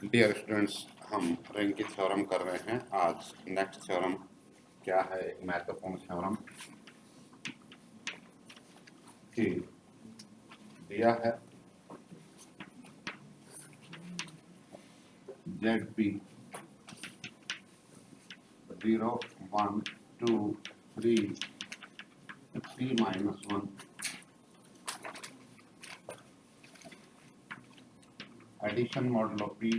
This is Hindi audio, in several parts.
डियर स्टूडेंट्स, हम रिंग की थ्योरम कर रहे हैं। आज नेक्स्ट थ्योरम क्या है? एक महत्वपूर्ण थ्योरम कि दिया है Z P 0 1 2 3 p minus 1 addition model of P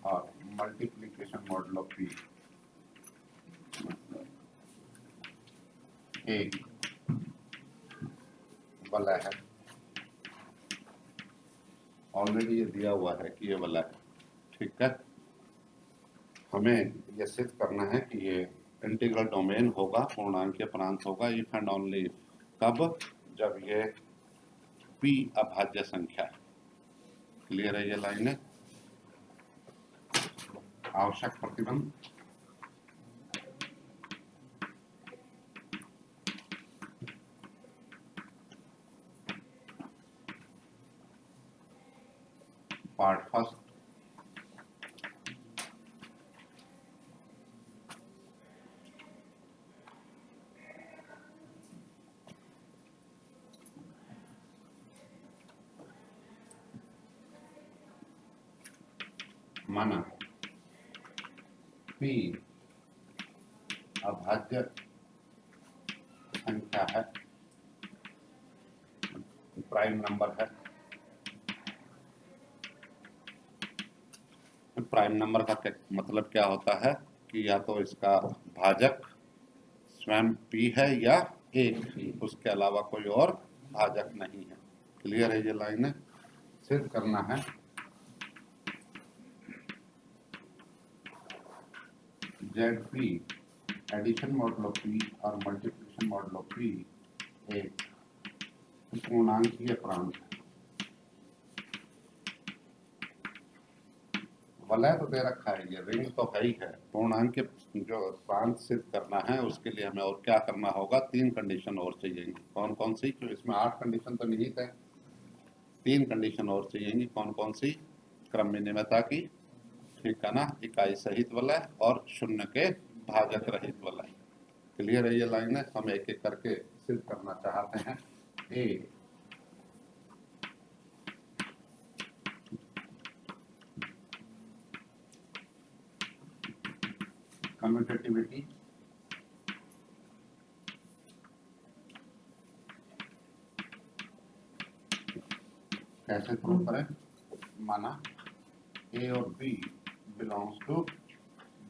और मल्टीप्लीकेशन मॉडल ऑफ पी एक वाला है। ऑलरेडी ये दिया हुआ है कि ये वाला है, ठीक है। हमें यह सिद्ध करना है कि ये इंटीग्रल डोमेन होगा, पूर्णांकीय प्रांत होगा, इफ एंड ओनली कब? जब ये p अभाज्य संख्या है। क्लियर है ये लाइनें? आवश्यक प्रतिबंध पार्ट फर्स्ट, माना p अभाज्य संख्या है, प्राइम नंबर है। प्राइम नंबर का मतलब क्या होता है कि या तो इसका भाजक स्वयं p है या एक, उसके अलावा कोई और भाजक नहीं है। क्लियर है ये लाइन? सिद्ध करना है Z P edition model of P और मल्टीप्लिकेशन मॉडल ऑफ पी एक पूर्णांकीय प्रांत है। वलय तो दे रखा है, ये रिंग तो है ही है। पूर्णांक जो प्रांत सिद्ध करना है उसके लिए हमें और क्या करना होगा? 3 कंडीशन और चाहिए। कौन कौन सी? क्यों इसमें 8 कंडीशन तो निहित है, 3 कंडीशन और चाहिए। कौन कौन सी? क्रम विनिमयता की, ठीक है ना, इकाई सहित वलय और शून्य के भाजक रहित वलय। क्लियर है ये लाइन है? हम एक एक करके सिद्ध करना चाहते हैं। ए कम्यूटेटिविटी, कैसे प्रूव करें? माना ए और B belongs to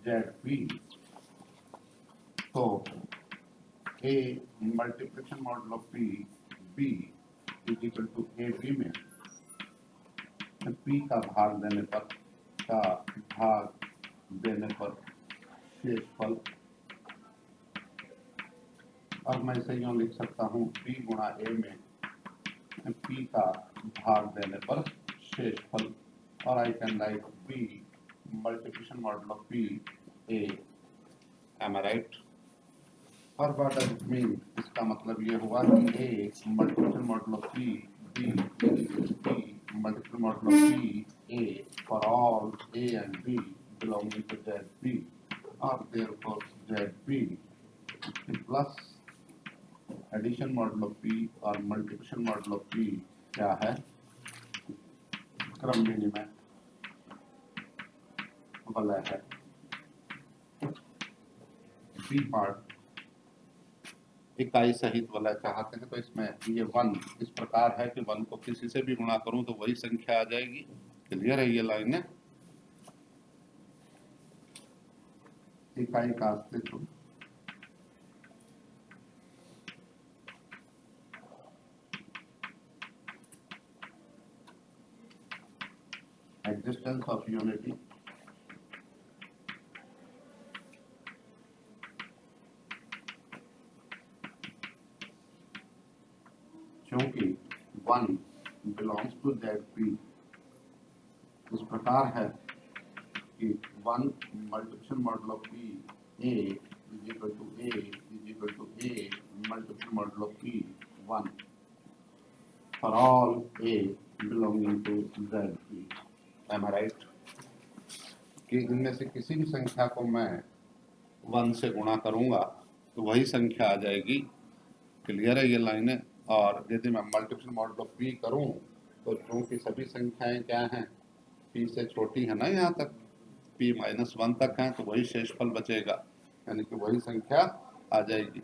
Z P, तो A multiplication model of P B is equal to A B में पी का भाग देने पर शेषफल, और मैं इसे यूं लिख सकता हूँ p गुणा a में p का भाग देने पर शेषफल, और I can write p multiplication model of p a। Am I right? और व्हाट डज इट मीन? इसका मतलब ये हुआ कि a multiplication model of p b multiplication model of p a for all a and b belonging to ZP, और therefore ZP plus addition model of P और मल्टीप्लिकेशन मॉडल ऑफ पी क्या है? क्रम विनिमय वलय है। बी पार्ट इकाई सहित वलय चाहते हैं, तो इसमें ये 1 इस प्रकार है कि 1 को किसी से भी गुणा करूं तो वही संख्या आ जाएगी। क्लियर है ये लाइन है? इकाई का अस्तित्व, एक्जिस्टेंस ऑफ यूनिटी, क्योंकि 1 बिलोंग्स टू ZP इस प्रकार है कि 1 multiplication model of P a is equal to a multiplication model of p 1 for all a belonging to ZP। Am I right? कि इनमें से किसी भी संख्या को मैं 1 से गुणा करूंगा तो वही संख्या आ जाएगी। क्लियर है ये लाइनें। और यदि मैं मल्टीप्लिकेशन मॉडुलो पी करूं तो चूंकि सभी संख्याएं क्या हैं, पी से छोटी है ना, यहाँ तक p -1 तक है, तो वही शेषफल बचेगा, यानी कि वही संख्या आ जाएगी।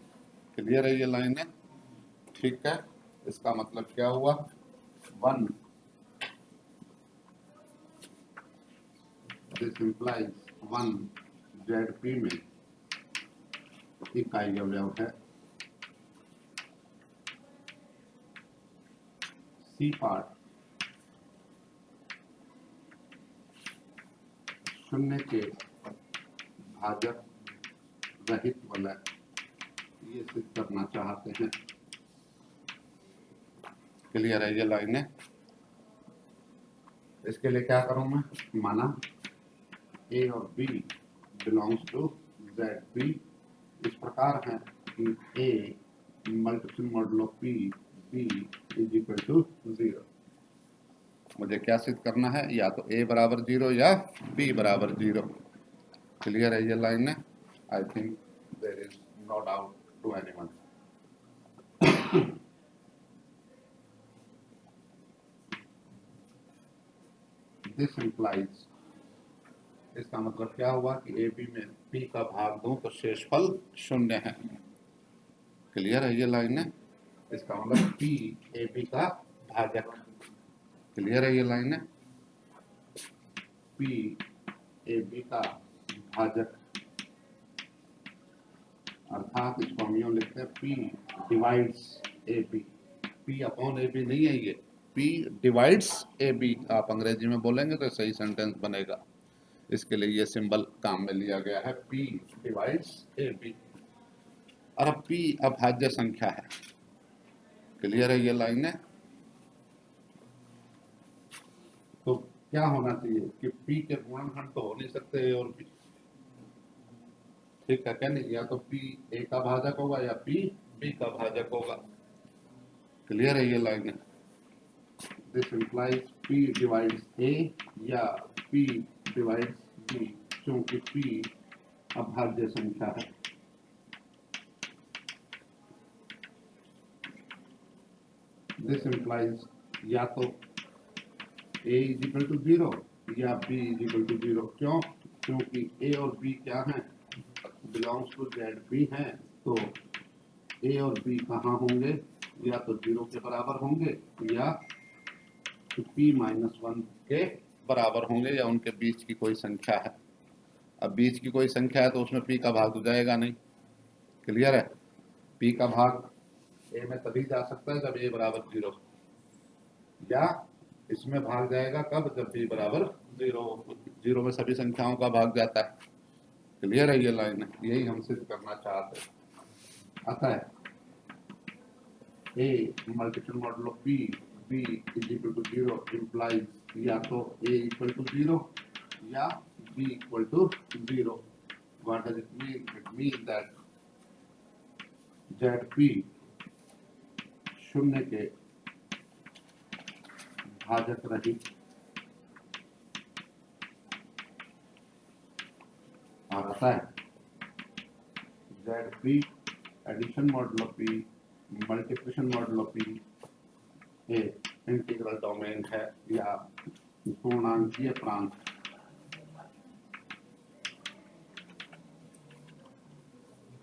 क्लियर है ये लाइनें। ठीक है, इसका मतलब क्या हुआ, 1 दिस इंप्लाइज 1 ZP में इकाई अवयव है। सी पार्ट शून्य के भाजक रहित वलय, ये सिद्ध करना चाहते हैं। क्लियर है ये लाइनें। इसके लिए क्या करूं मैं, माना ए और बी बिलोंग्स टू ZP इस प्रकार है कि A multiplication modulo P B is equal to 0। मुझे क्या सिद्ध करना है, या तो a बराबर 0 या b बराबर 0। क्लियर है ये लाइन है। I think there is no doubt to anyone. This implies, इसका मतलब क्या हुआ कि ए बी में p का भाग दूं तो शेषफल 0 है। क्लियर है ये लाइन है। इसका मतलब p ए बी का भाजक। क्लियर है ये लाइन है। p ए बी का भाजक, अर्थात इसको हम यूं लिखते हैं p divides A B. p upon A B नहीं है ये, p डिवाइड्स ए बी। आप अंग्रेजी में बोलेंगे तो सही सेंटेंस बनेगा। इसके लिए ये सिंबल काम में लिया गया है, p डिवाइड्स ए बी। और अब p अभाज्य संख्या है। क्लियर है ये लाइन है। तो क्या होना चाहिए कि p के गुणनखंड तो हो नहीं सकते a और b। ठीक है, क्या नहीं, या तो p a का भाजक होगा या p b का भाजक होगा। क्लियर है ये लाइन है। This implies p divides a या p डिवाइड्स b, क्योंकि p अभाज्य संख्या है। दिस इंप्लाइज या तो a इज इक्वल टू 0 या b इज इक्वल टू 0। क्यों, क्योंकि a और b क्या है, बिलोंग्स टू ZP हैं। तो a और b कहाँ होंगे, या तो 0 के बराबर होंगे या p-1 के बराबर होंगे, या उनके बीच की कोई संख्या है। अब बीच की कोई संख्या है तो उसमें p का भाग तो जाएगा नहीं। क्लियर है। p का भाग a में तभी जा सकता है जब a बराबर 0, या इसमें भाग जाएगा कब, जब b बराबर 0। 0 में सभी संख्याओं का भाग जाता है। क्लियर है ये लाइन है। यही हम सिद्ध करना चाहते हैं। अतः a multiplication modulo p b is equal to 0 implies या तो a इक्वल टू 0 या b equal to 0। What does it mean, it means that ZP शून्य के भाजक रहित और अतः ZP addition modulo p multiplication modulo p एक इंटीग्रल डोमेन है या पूर्णांकीय प्रांत।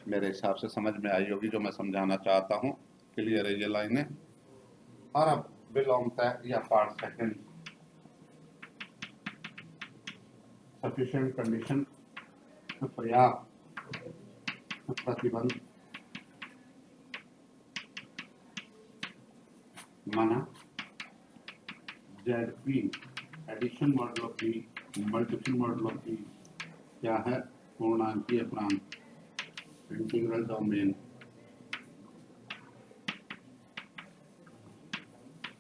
मेरे हिसाब से समझ में आई होगी जो मैं समझाना चाहता हूँ। क्लियर है ये लाइनें। और अब विलोमता या पार्ट सेकंड, सफिशिएंट कंडीशन, पर्याप्त प्रतिबंध। माना ZP addition modulo p multiplication modulo p क्या है, पूर्णांकीय प्रांत, इंटीग्रल डोमेन।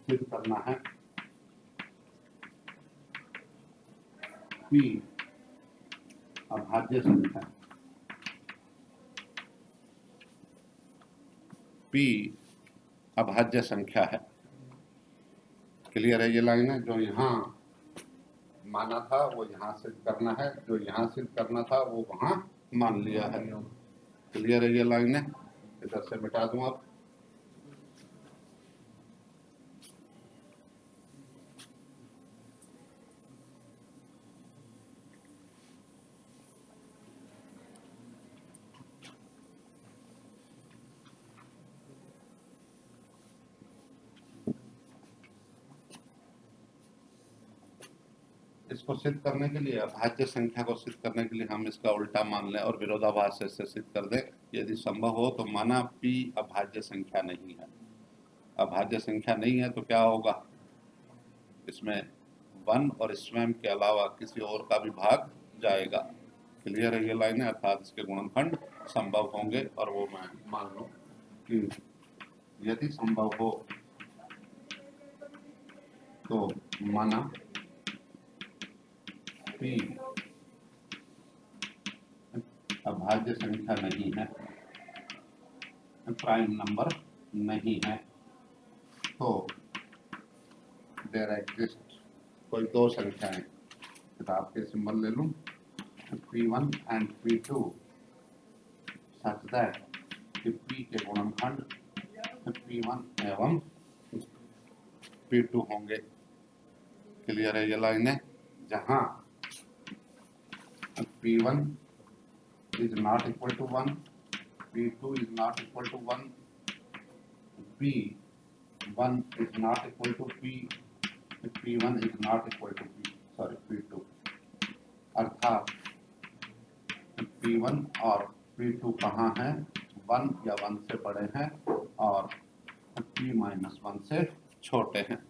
सिद्ध करना है p अभाज्य संख्या, p अभाज्य संख्या है। क्लियर है ये लाइन है। जो यहाँ माना था वो यहाँ सिद्ध करना है, जो यहाँ सिद्ध करना था वो वहाँ मान लिया है। क्लियर है ये लाइन है? इधर से मिटा दूं अब। इसको सिद्ध करने के लिए, अभाज्य संख्या को सिद्ध करने के लिए हम इसका उल्टा मान लें और विरोधाभास से सिद्ध कर दें। यदि संभव हो तो माना p अभाज्य संख्या नहीं है। अभाज्य संख्या नहीं है तो क्या होगा, इसमें 1 और स्वयं के अलावा किसी और का भी भाग जाएगा। क्लियर है ये लाइन है? अर्थात इसके गुणनखंड संभव होंगे। और वो मैं मान लूं कि यदि संभव हो तो माना p अभाज्य संख्या नहीं है, प्राइम नंबर नहीं है, तो देयर एग्जिस्ट कोई दो संख्याएं, किताब के सिंबल ले लूं, P1 and P2 such that कि P के गुणनखंड P1 एवं P2 होंगे। क्लियर है ये लाइन है? जहां P1 is not equal to 1, P2 is not equal to 1, P1 is not equal to P1 is not equal to P2। अर्थात P1 और P2 कहाँ हैं? 1 या 1 से बड़े हैं और P-1 से छोटे हैं।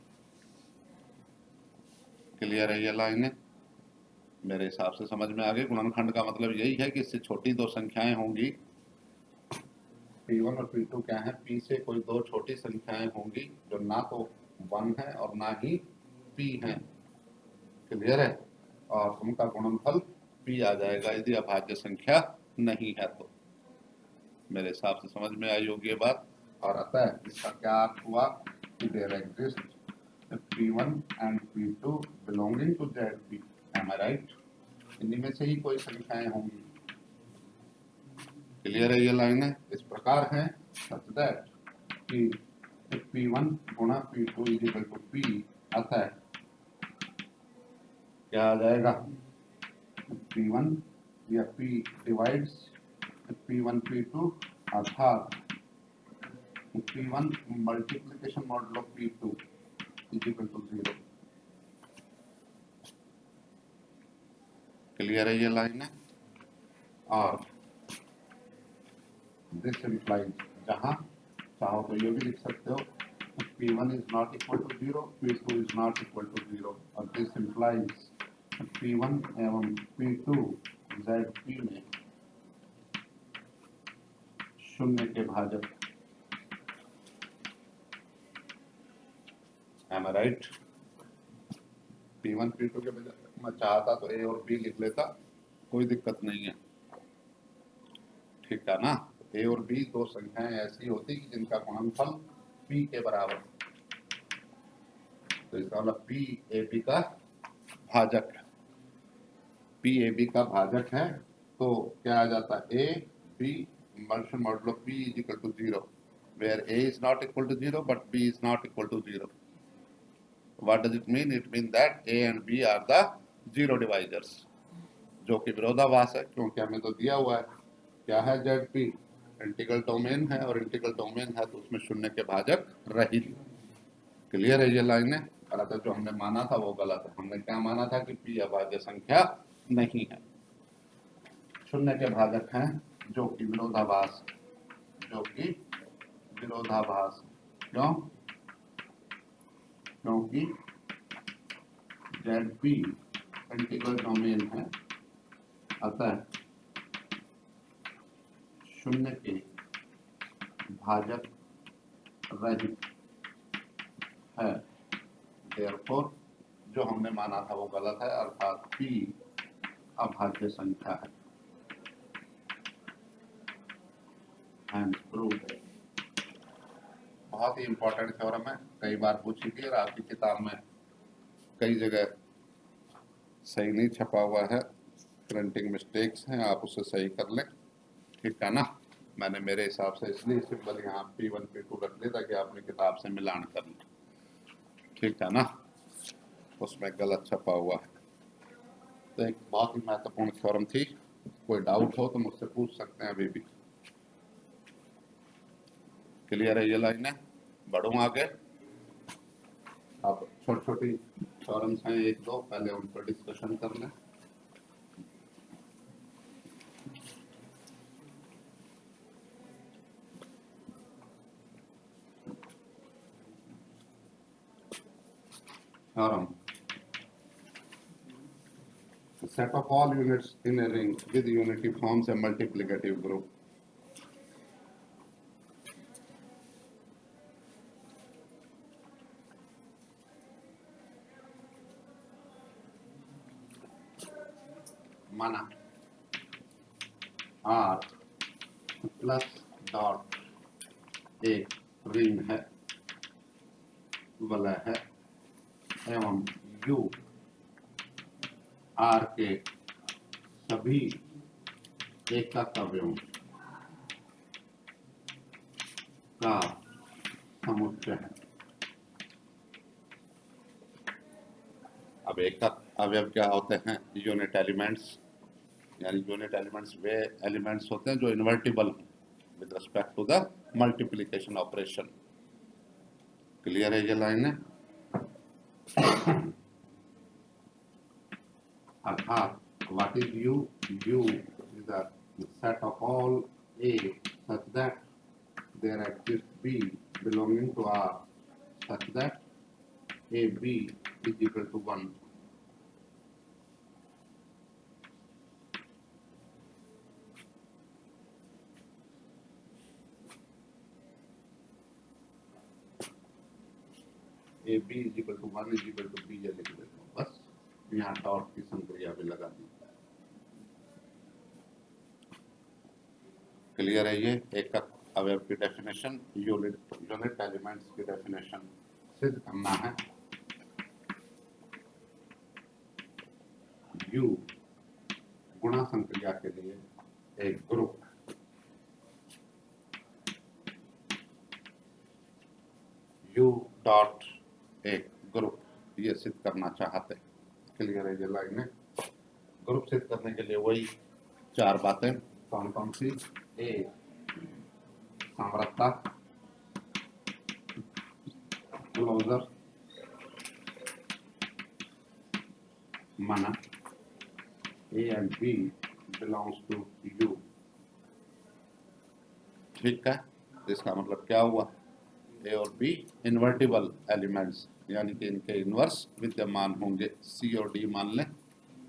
क्लियर है ये लाइन है? मेरे हिसाब से समझ में आ गई। गुणनखंड का मतलब यही है कि इससे छोटी दो संख्याएं होंगी। P1 और P2 क्या है? P से कोई दो छोटी संख्याएं होंगी जो ना तो 1 है और ना ही P है। क्लियर है? और उनका गुणनफल P आ जाएगा यदि अभाज्य संख्या नहीं है तो। मेरे हिसाब से समझ में आई होगी ये बात। और अतः इसका क्या अर्थ हुआ कि there exist P1 and P2 belonging to ZP। Am I right? इन्हीं में से ही कोई संख्याएं होंगी। क्लियर है ये लाइन है? इस प्रकार है such that कि P1 गुणा P2 is equal to P। अतः क्या आ जाएगा? P1 या P डिवाइड्स P1 P2 अर्थात P1 multiplication modulo P2 is equal to 0। Clear है ये लाइन है? और दिस इम्प्लाइज, जहां चाहो तो ये भी लिख सकते हो P1 is not equal to 0, P2 is not equal to 0। और दिस इम्प्लाइज P1 एवं P2 ZP में शून्य के भाजक। Am I right? P1 P2 के बजाय मैं चाहता तो A और B लिख लेता, कोई दिक्कत नहीं है। ठीक है ना? A और B दो संख्याएं ऐसी होती कि जिनका गुणनफल P के बराबर, तो इसका मतलब P AB का भाजक है। P AB का भाजक है तो क्या आ जाता है? A B multiplication modulo P is equal to 0, where A is not equal to 0 but B is not equal to 0. What does it mean? It means that A and B are the zero divisors, जो कि विरोधाभास है क्योंकि हमें तो दिया हुआ है क्या है? ZP इंटीग्रल डोमेन है और इंटीग्रल डोमेन है तो उसमें शून्य के भाजक रहित। क्लियर है ये लाइन है? और अतः जो हमने माना था वो गलत है। हमने क्या माना था कि P अभाज्य संख्या नहीं है, शून्य के भाजक हैं, जो कि विरोधाभास, क्यों? क्योंकि ZP इंटीग्रल डोमेन है, अतः शून्य के भाजक रहित है। देयरफॉर जो हमने माना था वो गलत है, अर्थात P अभाज्य संख्या है। And proved. बहुत ही इंपॉर्टेंट थ्योरम है, कई बार पूछी गई और आपकी किताब में कई जगह सही नहीं छपा हुआ है, प्रिंटिंग मिस्टेक्स हैं, आप उसे सही कर लें, ठीक है ना। मैंने मेरे हिसाब से इसलिए सिंबल यहाँ P1 P2 रख लिया ताकि आपने किताब से मिलान कर लें, ठीक है ना। उसमें गलत छपा हुआ है। तो एक बहुत ही महत्वपूर्ण थ्योरम थी, कोई डाउट हो तो मुझसे पूछ सकते हैं अभी भी। क्लियर है ये लाइनें? बढ़ूँ आगे। अब छोटी छोटी थ्योरम्स हैं एक दो, पहले उन पर डिस्कशन कर लें। Theorem. The set of all units in a ring with unity forms a multiplicative group. माना R प्लस डॉट एक रिंग है, वलय है, एवं U R के सभी एकक अवयवों का समुच्चय है। अब एकक अवयव क्या होते हैं? यूनिट एलिमेंट्स, यानी यूनिट एलिमेंट्स वे एलिमेंट्स होते हैं जो invertible with respect to the multiplication operation. Clear है ये लाइन है? अर्थात what is U? U is the set of all A such that there exist B belonging to R such that A B is equal to 1। A B is equal to 1 is equal to B ये लिख देता हूँ, बस यहाँ डॉट की संक्रिया भी लगा दी। क्लियर है ये एकक अवयव की डेफिनेशन, यूनिट एलिमेंट्स की डेफिनेशन सिद्ध करना है। यू गुणा संक्रिया के लिए एक ग्रुप, यू डॉट एक ग्रुप, ये सिद्ध करना चाहते हैं। क्लियर है ये लाइन है? ग्रुप सिद्ध करने के लिए वही चार बातें कौन कौन सी? ए साम्यता, क्लोजर, माना A and B belongs to U. ठीक है, इसका मतलब क्या हुआ? ए और बी इन्वर्टिबल एलिमेंट्स, यानी कि इनके इनवर्स विद्यमान होंगे, सी और डी मान लें।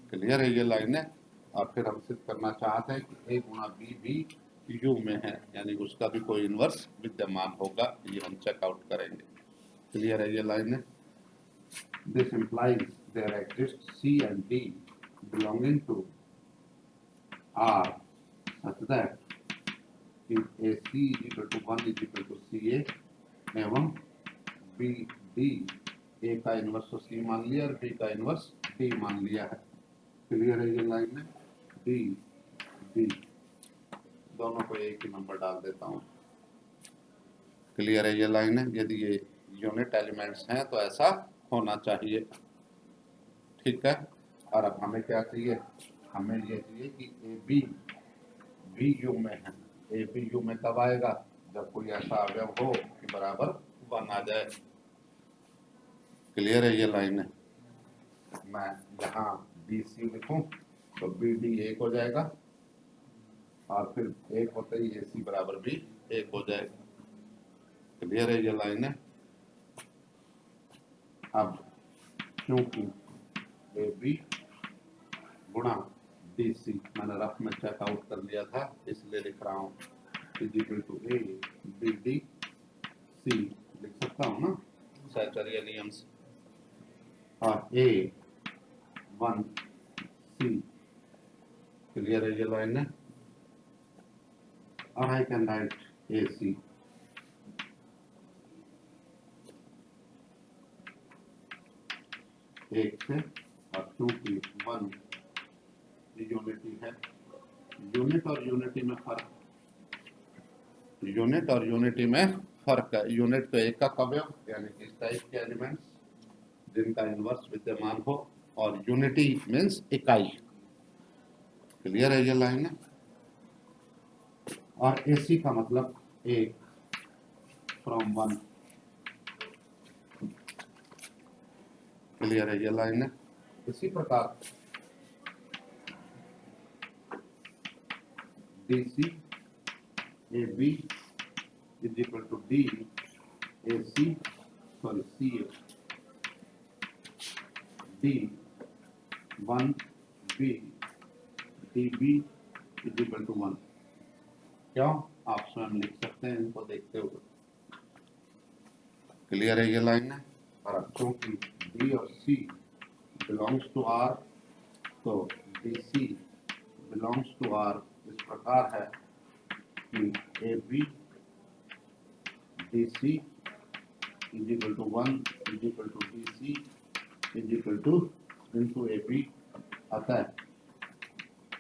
क्लियर है ये लाइन है? और फिर हम सिद्ध करना चाहते हैं कि ए गुणा बी भी यू में है, यानी उसका भी कोई इनवर्स विद्यमान होगा, ये हम चेकआउट करेंगे। क्लियर है ये लाइन है? This implies there exist C and D belonging to R such that if AC is equal to 1 is equal to CA एवं बी डी, ए का इनवर्स तो सी मान लिया और बी का इनवर्स डी मान लिया है। क्लियर है ये लाइन में? डी डी दोनों को एक ही नंबर डाल देता हूँ। क्लियर है ये लाइन है? यदि ये यूनिट एलिमेंट्स हैं तो ऐसा होना चाहिए। ठीक है, और अब हमें क्या चाहिए? हमें ये चाहिए कि ए बी यू में है। ए बी यू में कब आएगा? जब कोई ऐसा अवयव हो कि बराबर 1 आ जाए। क्लियर है ये लाइन है? मैं यहाँ बी सी लिखूं तो बी डी एक हो जाएगा, और फिर एक होते ही ए सी बराबर भी एक हो जाएगा। क्लियर है ये लाइन है? अब क्योंकि ए बी गुणा डी सी मैंने रफ में चेकआउट कर लिया था, इसलिए लिख रहा हूँ is equal to A B D C, लिख सकता हूँ ना सैचुरियन नियम से, और ए 1 सी। क्लियर है ये लाइन है? और आई कैन राइट ए सी एक से और क्योंकि 1 यूनिटी है, यूनिट और यूनिटी में फर्क, यूनिट और यूनिटी में फर्क है। यूनिट तो एकक अवयव यानी कि इस टाइप के एलिमेंट्स जिनका इनवर्स विद्यमान हो, और यूनिटी मीन्स इकाई। क्लियर है ये लाइन है। और एसी का मतलब एक, फ्रॉम 1। क्लियर है ये लाइन है। इसी प्रकार DC AB is equal to D AC, sorry CA D 1B DB is equal to 1। क्यों, आप स्वयं लिख सकते हैं इनको देखते हुए। क्लियर है ये लाइन है। और अब क्योंकि D और C बिलोंग्स टू R, तो DC बिलोंग्स टू R इस प्रकार है कि AB DC is equal to 1 is equal to DC is equal to into AB, अतः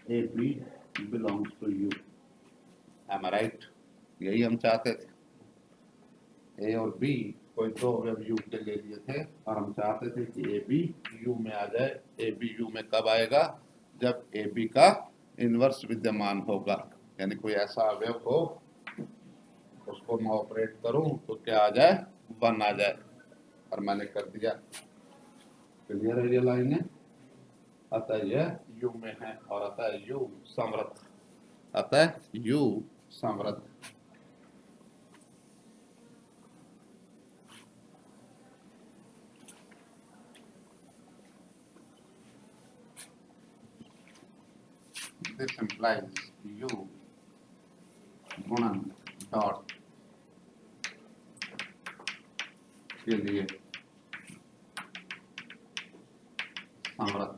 AB belongs to U। Am I right? यही हम चाहते थे। A और B कोई दो अवयव U के ले लिए थे और हम चाहते थे कि AB U में आ जाए। AB U में कब आएगा, जब AB का इनवर्स विद्यमान होगा, यानी कोई ऐसा अवयव हो उसको मैं ऑपरेट करूं तो क्या आ जाए, 1 आ जाए, और मैंने कर दिया। क्लियर है ये लाइन है। अतः यह U में है और अतः U समृद्ध, अतः U समृद्ध। This implies U गुणन डॉट के लिए समृद्ध।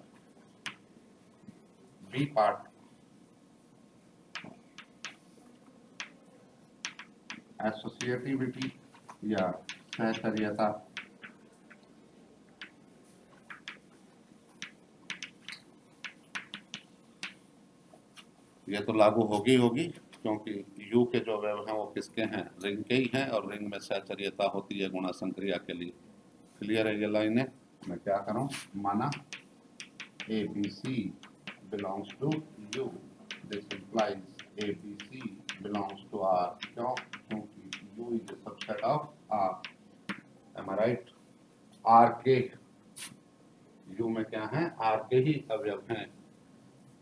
बी पार्ट एसोसिएटिविटी या सहचर्यता, ये तो लागू होगी क्योंकि U के जो अवयव हैं वो किसके हैं, रिंग के ही हैं, और रिंग में सहचर्यता होती है गुणा संक्रिया के लिए। क्लियर है ये लाइन है। मैं क्या करूं, माना ABC belongs to U, this implies ABC belongs to R। क्यों, क्योंकि U is a subset of R। Am I right? R के U में क्या है, R के ही अवयव हैं।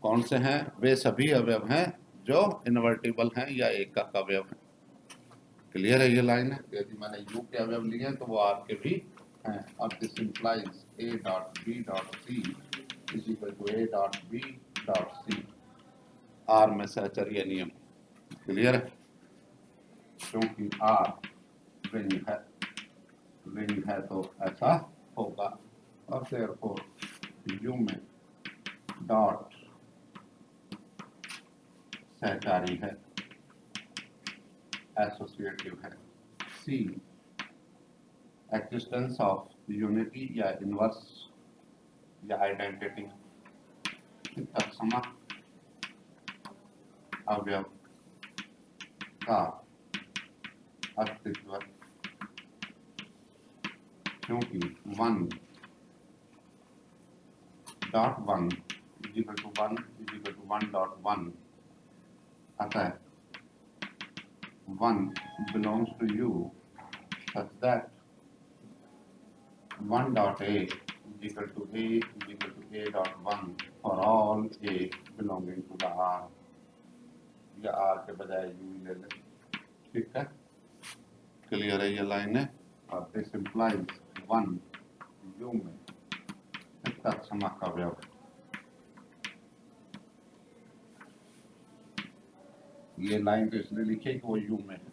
कौन से हैं, वे सभी अवयव हैं जो इनवर्टिबल हैं या एकक अवयव हैं। क्लियर है ये लाइन है। यदि मैंने U के अवयव लिए हैं तो वो R के भी हैं, और this implies A dot B dot C is equal to A dot B dot C, R में सहचर्य नियम। क्लियर है, क्योंकि R रिंग है तो ऐसा होगा। और therefore U में डॉट सहचारी है, एसोसिएटिव है। C एक्जिस्टेंस ऑफ यूनिटी या इनवर्स या आइडेंटिटी, तत्सम अवयव का अस्तित्व, क्योंकि 1 dot 1 is equal to 1 is equal to 1 dot 1, अतः 1 belongs to U such that 1 dot A is equal to A is equal to A dot 1 for all A belonging to the R, या R के बजाय U ले लें। ठीक है, क्लियर है ये लाइन है। और दिस implies 1 U में तत्सम अवयव। ये लाइन तो इसलिए लिखी है कि वो U में है,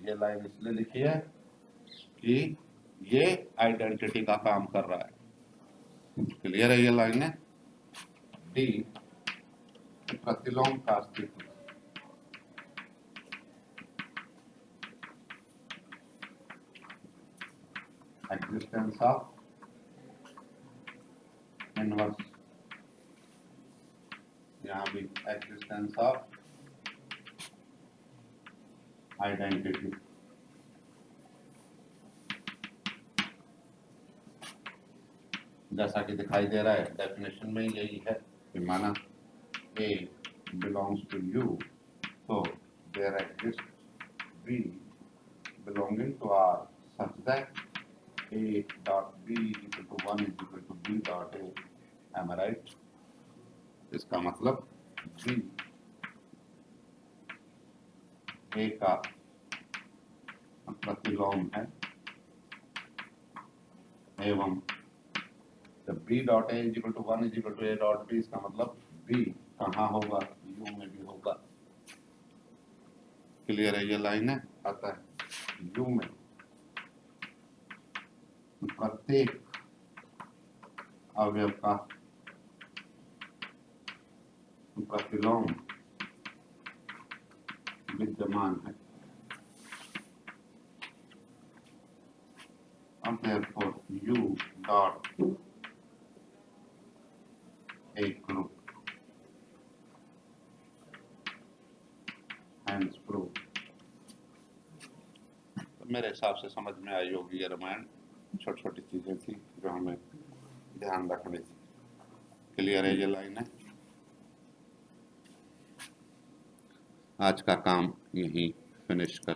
ये लाइन इसलिए लिखी है कि ये आइडेंटिटी का काम कर रहा है। क्लियर है ये लाइन है। डी प्रतिलोम का अस्तित्व, एक्जिस्टेंस ऑफ इनवर्स, यहाँ भी एग्जिस्टेंस ऑफ आइडेंटिटी। जैसा कि दिखाई दे रहा है डेफिनेशन में यही है कि माना A belongs to U, so there exists B belonging to R such that A dot B is equal to 1 is equal to B dot A. Am I right? इसका मतलब B A का प्रतिलोम है एवं जब B dot A is equal to 1 is equal to A dot B, इसका मतलब B कहाँ होगा, U में भी होगा। क्लियर है? ये लाइन है, आता है U में प्रत्येक अवयव का प्रतिलोम विद्यमान है। अब therefore U dot A group hence proof। तो मेरे हिसाब से समझ में आई होगी ये रामायण। छोटी छोटी चीजें थी जो हमें ध्यान रखनी थी। क्लियर है? ये लाइन है। आज का काम यहीं फिनिश कर